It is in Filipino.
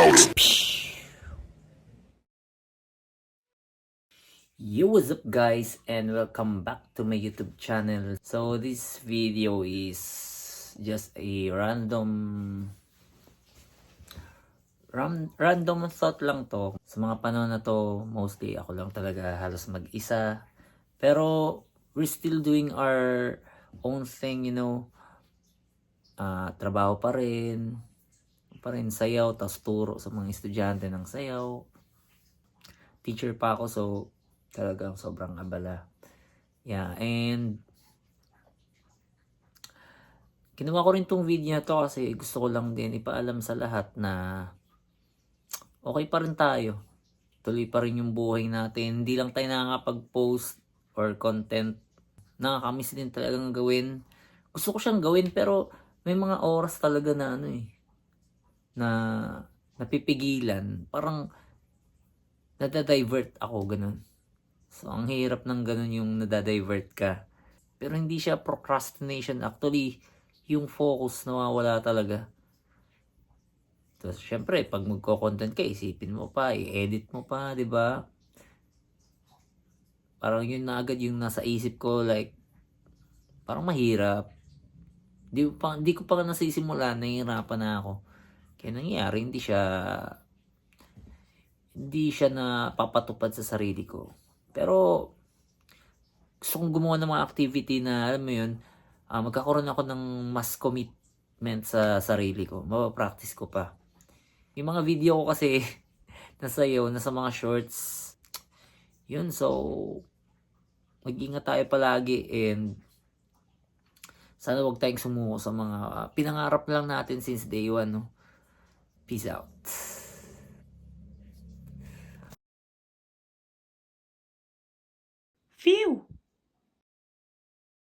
loaded. Yo, what's up guys, and welcome back to my YouTube channel. So this video is just a random thought lang to. Sa mga panahon na to, mostly ako lang talaga halos mag-isa. Pero we're still doing our own thing, you know. Trabaho pa rin sayaw, tapos turo sa mga estudyante ng sayaw. Teacher pa ako, so talagang sobrang abala. Yeah, and kinuha ko rin tong video na to kasi gusto ko lang din ipaalam sa lahat na okay pa rin tayo. Tuloy pa rin yung buhay natin. Hindi lang tayo nakakapag-post or content. Nakakamiss din talagang gawin. Gusto ko siyang gawin pero may mga oras talaga na na napipigilan. Parang nadadivert ako, ganun. So, ang hirap ng ganun yung nadadivert ka. Pero hindi siya procrastination. Actually, yung focus nawawala talaga. Tapos, syempre, pag magko-content ka, isipin mo pa, i-edit mo pa, di ba? Parang yun na agad yung nasa isip ko, like, parang mahirap. Di ko pa nasisimula, nahihirapan na ako. Kaya nangyayari, hindi siya na papatupad sa sarili ko. Pero, gusto kong gumawa ng mga activity na, alam mo yun, magkakaroon ako ng mas commitment sa sarili ko. Mapapractice ko pa. Yung mga video ko kasi, nasa mga shorts. Yun, so, mag-ingat tayo palagi and sana wag tayong sumuko sa mga pinangarap lang natin since day one, no? Peace out. Phew!